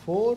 4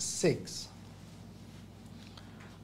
6।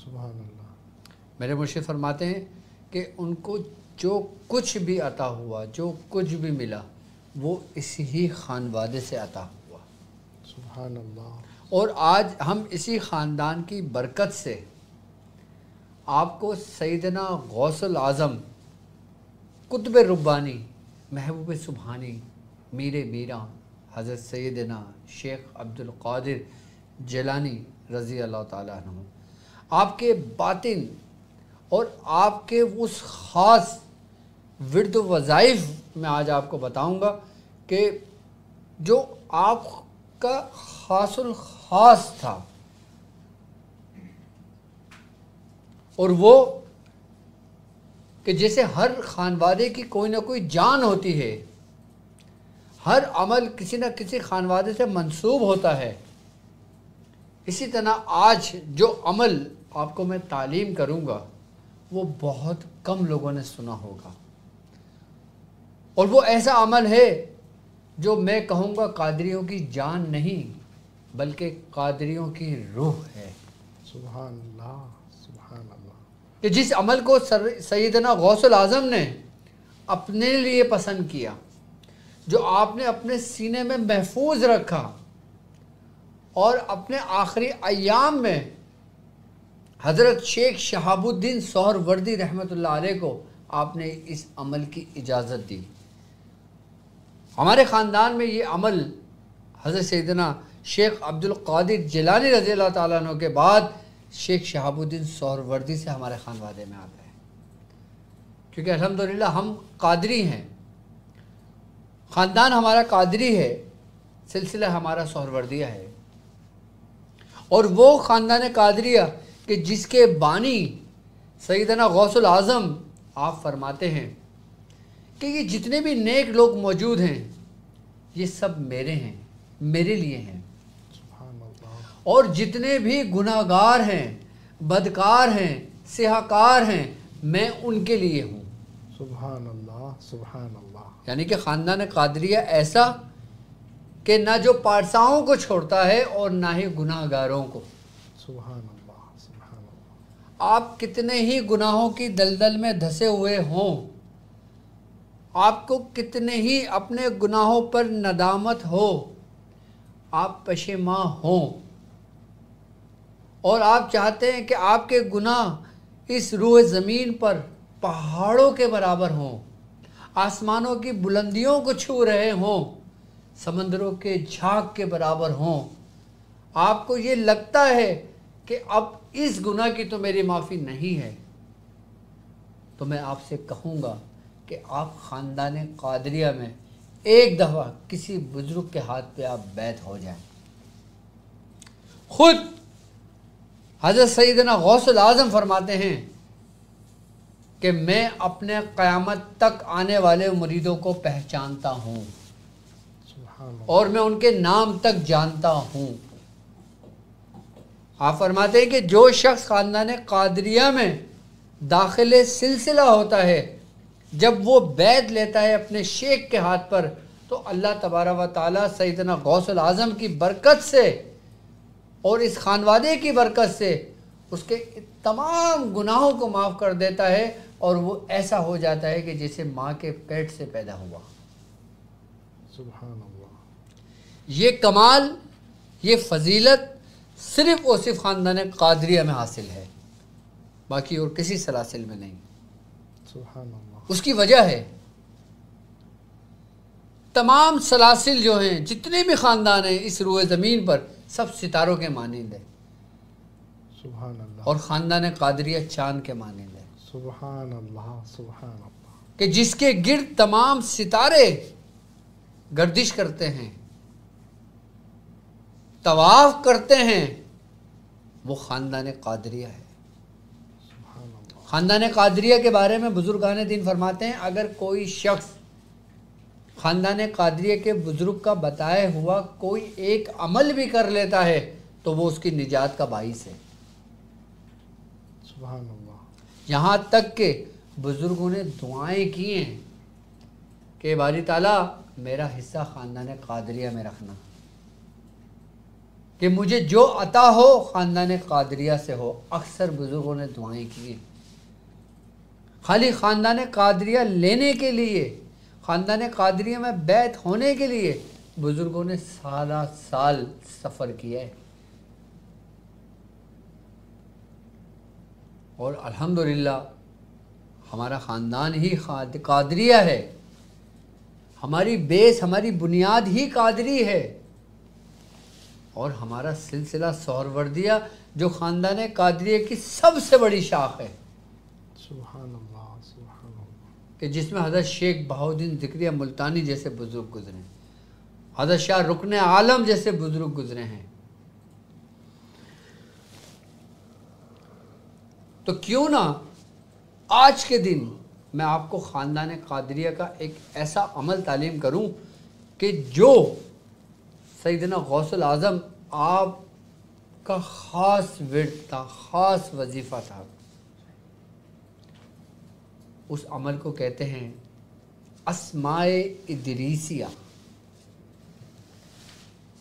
سبحان اللہ. میرے مرشد فرماتے ہیں کہ ان کو جو کچھ بھی عطا ہوا، جو کچھ بھی ملا، وہ اسی ہی خانوادے سے عطا ہوا. سبحان اللہ. اور آج ہم اسی خاندان کی برکت سے آپ کو سیدنا غوث العظم، قطب ربانی، محبوب سبحانی، میر میراں، حضرت سیدنا شیخ عبد القادر جیلانی رضی اللہ تعالیٰ عنہ، آپ کے باطن اور آپ کے اس خاص ورد و وظائف میں آج آپ کو بتاؤں گا کہ جو آپ کا خاص الخاص تھا، اور وہ کہ جیسے ہر خانوادے کی کوئی نہ کوئی جان ہوتی ہے، ہر عمل کسی نہ کسی خانوادے سے منسوب ہوتا ہے، اسی طرح آج جو عمل آپ کو میں تعلیم کروں گا وہ بہت کم لوگوں نے سنا ہوگا، اور وہ ایسا عمل ہے جو میں کہوں گا قادریوں کی جان نہیں بلکہ قادریوں کی روح ہے. سبحان اللہ. سبحان اللہ. کہ جس عمل کو سیدنا غوث العظم نے اپنے لیے پسند کیا، جو آپ نے اپنے سینے میں محفوظ رکھا، اور اپنے آخری ایام میں حضرت شیخ شہاب الدین سہروردی رحمۃ اللہ علیہ کو آپ نے اس عمل کی اجازت دی. ہمارے خاندان میں یہ عمل حضرت سیدنا شیخ عبد القادر جیلانی رضی اللہ تعالیٰ عنہ کے بعد شیخ شہاب الدین سہروردی سے ہمارے خانوادے میں آتا ہے، کیونکہ الحمدللہ ہم قادری ہیں، خاندان ہمارا قادری ہے، سلسلہ ہمارا سہروردیہ ہے. اور وہ خاندان قادریہ کہ جس کے بانی سیدنا غوث العظم، آپ فرماتے ہیں کہ یہ جتنے بھی نیک لوگ موجود ہیں یہ سب میرے ہیں، میرے لیے ہیں، سبحان اللہ. اور جتنے بھی گناہ گار ہیں، بدکار ہیں، سیاہکار ہیں، میں ان کے لیے ہوں. سبحان اللہ. سبحان اللہ. یعنی کہ خاندان قادریہ ایسا کہ نہ جو پارساؤں کو چھوڑتا ہے اور نہ ہی گناہ گاروں کو. سبحان اللہ. سبحان اللہ. آپ کتنے ہی گناہوں کی دلدل میں دھسے ہوئے ہوں، آپ کو کتنے ہی اپنے گناہوں پر ندامت ہو، آپ پشیماں ہوں، اور آپ چاہتے ہیں کہ آپ کے گناہ اس روح زمین پر پہاڑوں کے برابر ہوں، آسمانوں کی بلندیوں کو چھو رہے ہوں، سمندروں کے جھاگ کے برابر ہوں، آپ کو یہ لگتا ہے کہ اب اس گناہ کی تو میری معافی نہیں ہے، تو میں آپ سے کہوں گا کہ آپ خاندان قادریہ میں ایک دفعہ کسی بزرگ کے ہاتھ پہ آپ بیعت ہو جائیں. خود حضرت سیدنا غوث العظم فرماتے ہیں کہ میں اپنے قیامت تک آنے والے مریدوں کو پہچانتا ہوں سبحان اللہ. اور میں ان کے نام تک جانتا ہوں. آپ فرماتے ہیں کہ جو شخص خاندان قادریہ میں داخل سلسلہ ہوتا ہے، جب وہ بیعت لیتا ہے اپنے شیخ کے ہاتھ پر، تو اللہ تبارک و تعالیٰ سیدنا غوث العظم کی برکت سے اور اس خانوادے کی برکت سے اس کے تمام گناہوں کو معاف کر دیتا ہے، اور وہ ایسا ہو جاتا ہے کہ جیسے ماں کے پیٹ سے پیدا ہوا. سبحان اللہ. یہ کمال، یہ فضیلت صرف اور صرف خاندان قادریہ میں حاصل ہے، باقی اور کسی سلاسل میں نہیں. سبحان اللہ. اس کی وجہ ہے تمام سلاسل جو ہیں، جتنے بھی خاندان ہیں اس روئے زمین پر، سب ستاروں کے مانند ہیں، سبحان اللہ. اور خاندان قادریہ چاند کے مانند ہے، سبحان اللہ. سبحان اللہ. کہ جس کے گرد تمام ستارے گردش کرتے ہیں، طواف کرتے ہیں، وہ خاندان قادریہ ہے. سبحان اللہ. خاندان قادریہ کے بارے میں بزرگان دین فرماتے ہیں اگر کوئی شخص خاندان قادریہ کے بزرگ کا بتایا ہوا کوئی ایک عمل بھی کر لیتا ہے تو وہ اس کی نجات کا باعث ہے. سبحان اللہ. یہاں تک کہ بزرگوں نے دعائیں کی ہیں کہ باری تعالیٰ میرا حصہ خاندان قادریہ میں رکھنا. کہ مجھے جو عطا ہو خاندان قادریہ سے ہو. اکثر بزرگوں نے دعائیں کی ہیں. خالی خاندان قادریہ لینے کے لیے، خاندان قادریہ میں بیعت ہونے کے لیے بزرگوں نے سالہ سال سفر کیا ہے. اور الحمدللہ ہمارا خاندان ہی قادریہ ہے. ہماری بیس، ہماری بنیاد ہی قادری ہے. اور ہمارا سلسلہ سہروردیہ جو خاندان قادریہ کی سب سے بڑی شاخ ہے، سبحان اللہ سبحان اللہ، کہ جس میں حضرت شیخ بہاؤالدین ذکریہ ملتانی جیسے بزرگ گزرے ہیں، حضرت شاہ رکن عالم جیسے بزرگ گزرے ہیں. تو کیوں نہ آج کے دن میں آپ کو خاندان قادریہ کا ایک ایسا عمل تعلیم کروں کہ جو سیدنا غوث الاعظم آپ کا خاص ورد تھا، خاص وظیفہ تھا. اس عمل کو کہتے ہیں اسماء ادریسیہ.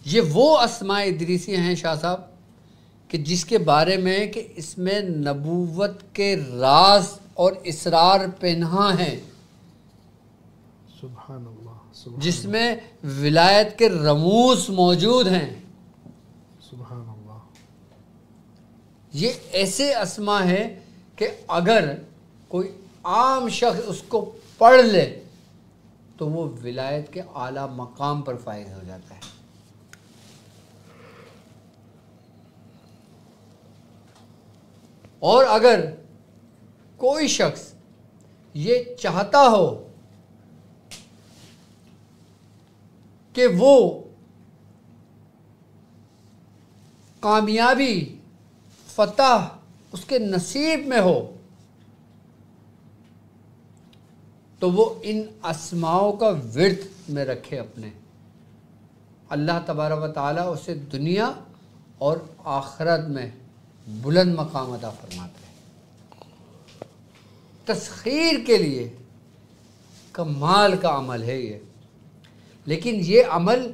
یہ وہ اسماء ادریسیہ ہیں شاہ صاحب کہ جس کے بارے میں کہ اس میں نبوت کے راز اور اسرار پنہاں ہیں، سبحان اللہ سبحان جس میں ولایت کے رموز موجود ہیں. سبحان اللہ. یہ ایسے اسماء ہیں کہ اگر کوئی عام شخص اس کو پڑھ لے تو وہ ولایت کے اعلیٰ مقام پر فائز ہو جاتا ہے. اور اگر کوئی شخص یہ چاہتا ہو کہ وہ کامیابی فتح اس کے نصیب میں ہو تو وہ ان اسماؤں کا ورد میں رکھے اپنے. اللہ تبارک و تعالیٰ اسے دنیا اور آخرت میں بلند مقام عطا فرماتا ہے. تسخیر کے لیے کمال کا عمل ہے یہ. لیکن یہ عمل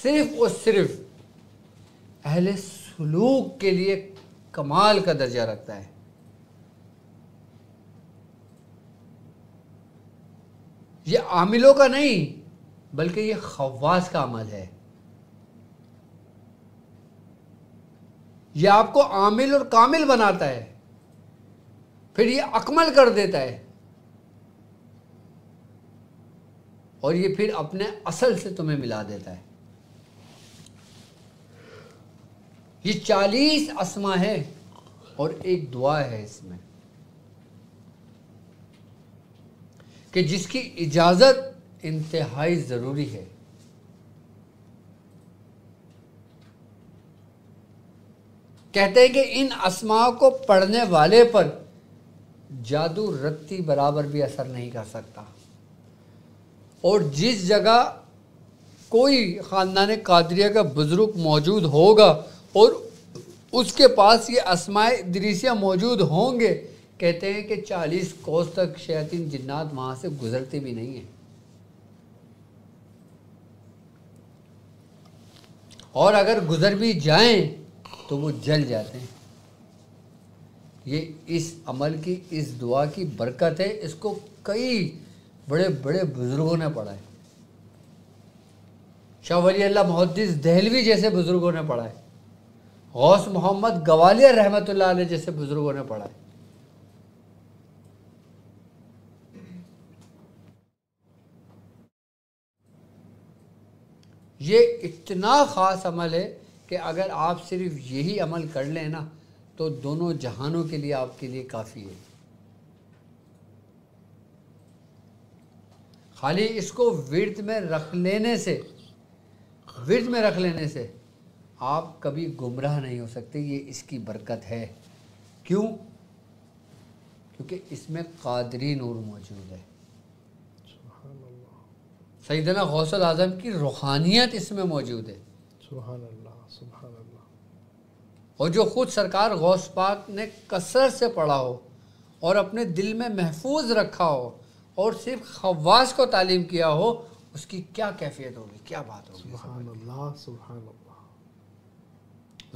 صرف اور صرف اہل سلوک کے لیے کمال کا درجہ رکھتا ہے. یہ عاملوں کا نہیں بلکہ یہ خواص کا عمل ہے. یہ آپ کو عامل اور کامل بناتا ہے، پھر یہ اکمل کر دیتا ہے، اور یہ پھر اپنے اصل سے تمہیں ملا دیتا ہے. یہ 40 اسماء ہے اور ایک دعا ہے اس میں کہ جس کی اجازت انتہائی ضروری ہے. کہتے ہیں کہ ان اسماء کو پڑھنے والے پر جادو رتی برابر بھی اثر نہیں کر سکتا. اور جس جگہ کوئی خاندان قادریہ کا بزرگ موجود ہوگا اور اس کے پاس یہ اسماء ادریسیہ موجود ہوں گے، کہتے ہیں کہ 40 کوس تک شیاطین جنات وہاں سے گزرتے بھی نہیں ہیں. اور اگر گزر بھی جائیں تو وہ جل جاتے ہیں. یہ اس عمل کی، اس دعا کی برکت ہے. اس کو کئی بڑے بڑے بزرگوں نے پڑھا ہے. شاہ ولی اللہ محدث دہلوی جیسے بزرگوں نے پڑھا ہے. غوث محمد گوالیار رحمۃ اللہ علیہ جیسے بزرگوں نے پڑھا ہے. یہ اتنا خاص عمل ہے کہ اگر آپ صرف یہی عمل کر لیں نا تو دونوں جہانوں کے لیے آپ کے لیے کافی ہے. خالی اس کو ورد میں رکھ لینے سے آپ کبھی گمراہ نہیں ہو سکتے. یہ اس کی برکت ہے. کیوں؟ کیونکہ اس میں قادری نور موجود ہے. سیدنا غوث الاعظم کی روحانیت اس میں موجود ہے. سبحان اللہ سبحان اللہ. اور جو خود سرکار غوث پاک نے کثرت سے پڑھا ہو اور اپنے دل میں محفوظ رکھا ہو اور صرف خواص کو تعلیم کیا ہو، اس کی کیا کیفیت ہوگی، کیا بات ہوگی. سبحان اللہ سبحان اللہ.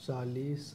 40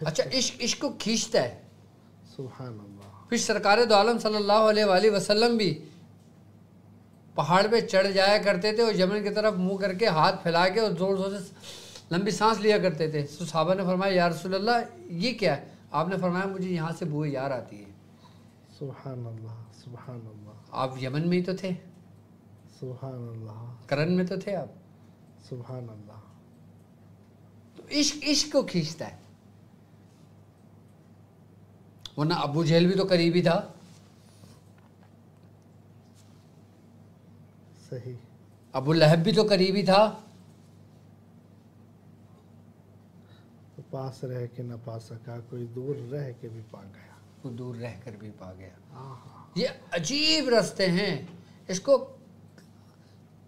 اچھا عشق کو کھینچتا ہے. سبحان اللہ. پھر سرکار دو عالم صلی اللہ علیہ وآلہ وسلم بھی پہاڑ پہ چڑھ جایا کرتے تھے اور یمن کی طرف منہ کر کے ہاتھ پھیلا کے اور زور زور سے لمبی سانس لیا کرتے تھے. تو صحابہ نے فرمایا یا رسول اللہ یہ کیا ہے؟ آپ نے فرمایا مجھے یہاں سے بوئے یار آتی ہے. سبحان اللہ. سبحان اللہ. آپ یمن میں ہی تو تھے, سبحان اللہ. کرن میں تو تھے آپ. سبحان اللہ. تو عشق کو کھینچتا ہے. ورنہ ابو جہل بھی تو قریبی تھا. صحیح. ابو لہب بھی تو قریبی تھا. پاس رہ کے نہ پا سکا, کوئی دور رہ کے بھی پا گیا. کوئی دور رہ کر بھی پا گیا. آہا. یہ عجیب رستے ہیں, اس کو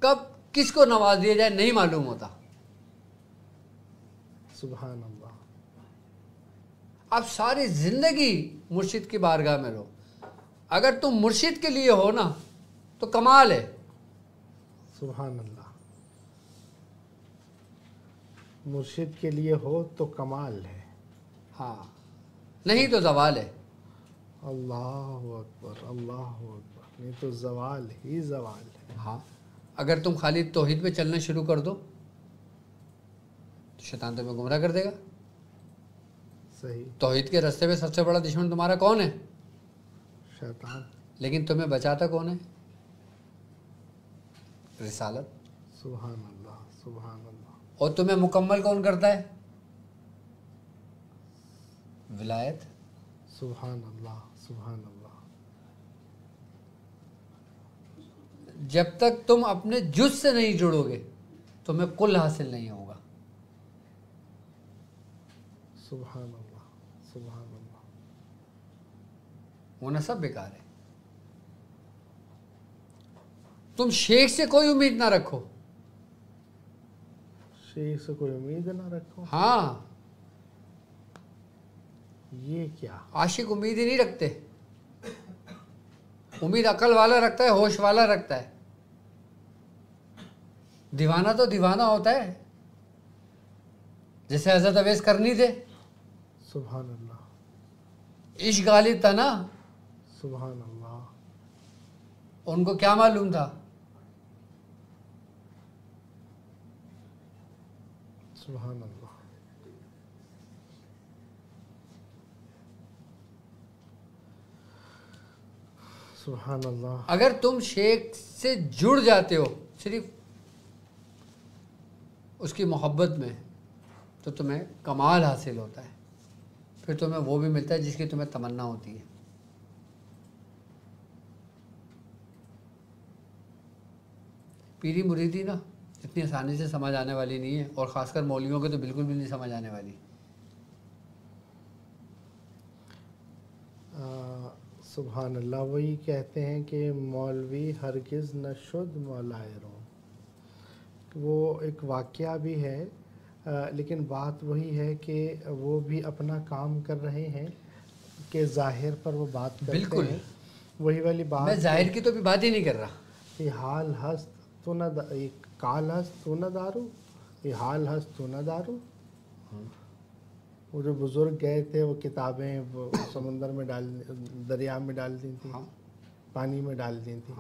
کب کس کو نواز دیا جائے نہیں معلوم ہوتا. سبحان اللہ. آپ ساری زندگی مرشد کی بارگاہ میں رہو. اگر تم مرشد کے لیے ہو نا تو کمال ہے. سبحان اللہ. مرشد کے لیے ہو تو کمال ہے. ہاں, نہیں تو زوال ہے. اللہ اکبر. اللہ اکبر. نہیں تو زوال ہی زوال ہے. ہاں, اگر تم خالی توحید پہ چلنا شروع کر دو تو شیطان تمہیں گمراہ کر دے گا. صحیح. توحید کے راستے پہ سب سے بڑا دشمن تمہارا کون ہے؟ شیطان. لیکن تمہیں بچاتا کون ہے؟ رسالت. سبحان اللہ. سبحان اللہ. اور تمہیں مکمل کون کرتا ہے؟ ولایت. سبحان اللہ. سبحان اللہ. جب تک تم اپنے جز سے نہیں جڑو گے تمہیں کل حاصل نہیں ہوگا. سبحان اللہ. سبحان اللہ. ہونا سب بیکار ہے. تم شیخ سے کوئی امید نہ رکھو. شیخ سے کوئی امید نہ رکھو. ہاں, یہ کیا؟ عاشق امید ہی نہیں رکھتے. امید عقل والا رکھتا ہے, ہوش والا رکھتا ہے. دیوانہ تو دیوانہ ہوتا ہے, جیسے حضرت اویس کرنی تھے. سبحان اللہ. عشق غالب تھا نا. سبحان اللہ. ان کو کیا معلوم تھا؟ سبحان اللہ. سبحان اللہ. اگر تم شیخ سے جڑ جاتے ہو صرف اس کی محبت میں تو تمہیں کمال حاصل ہوتا ہے. پھر تمہیں وہ بھی ملتا ہے جس کی تمہیں تمنا ہوتی ہے. پیری مریدی نا اتنی آسانی سے سمجھ آنے والی نہیں ہے, اور خاص کر مولویوں کے تو بالکل بھی نہیں سمجھ آنے والی. سبحان اللہ. وہی کہتے ہیں کہ مولوی ہرگز نہ شد مولائے رو. وہ ایک واقعہ بھی ہے, لیکن بات وہی ہے کہ وہ بھی اپنا کام کر رہے ہیں کہ ظاہر پر وہ بات کرتے بالکل ہیں. وہی والی بات. میں ظاہر کی تو بھی بات ہی نہیں کر رہا. یہ حال ہست تو نہ کال ہست تو نہ دارو, یہ حال ہست تو نہ دارو. وہ جو بزرگ گئے تھے وہ کتابیں وہ سمندر میں دریا میں ڈال دی تھی, پانی میں ڈال دی تھی.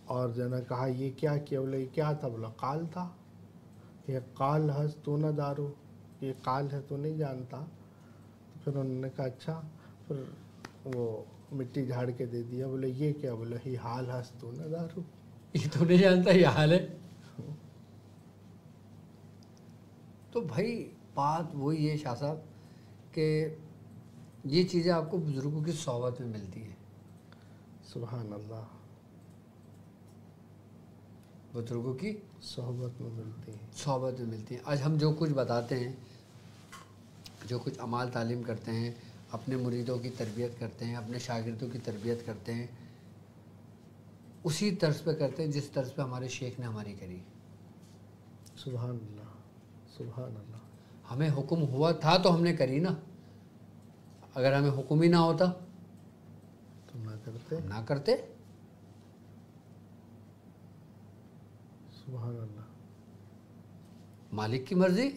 اور جو نے کہا یہ کیا کیا؟ بولے یہ کیا تھا؟ بولا قال تھا. یہ قال ہس تو نہ دارو, یہ قال ہے تو نہیں جانتا. پھر انہوں نے کہا اچھا. پھر وہ مٹی جھاڑ کے دے دیا. بولے یہ کیا؟ بولے یہ حال ہس تو نہ دارو. یہ تو نہیں جانتا یہ حال ہے. تو بھائی بات وہی ہے شاہ صاحب کہ یہ چیزیں آپ کو بزرگوں کی صحبت میں ملتی ہیں. سبحان اللہ. بزرگوں کی صحبت میں ملتی ہیں. صحبت میں ملتی ہیں. آج ہم جو کچھ بتاتے ہیں, جو کچھ اعمال تعلیم کرتے ہیں, اپنے مریدوں کی تربیت کرتے ہیں, اپنے شاگردوں کی تربیت کرتے ہیں, اسی طرز پہ کرتے ہیں جس طرز پہ ہمارے شیخ نے ہماری کری. سبحان اللہ. سبحان اللہ. ہمیں حکم ہوا تھا تو ہم نے کری نا. اگر ہمیں حکم ہی نہ ہوتا تو نہ کرتے. سبحان اللہ. مالک کی مرضی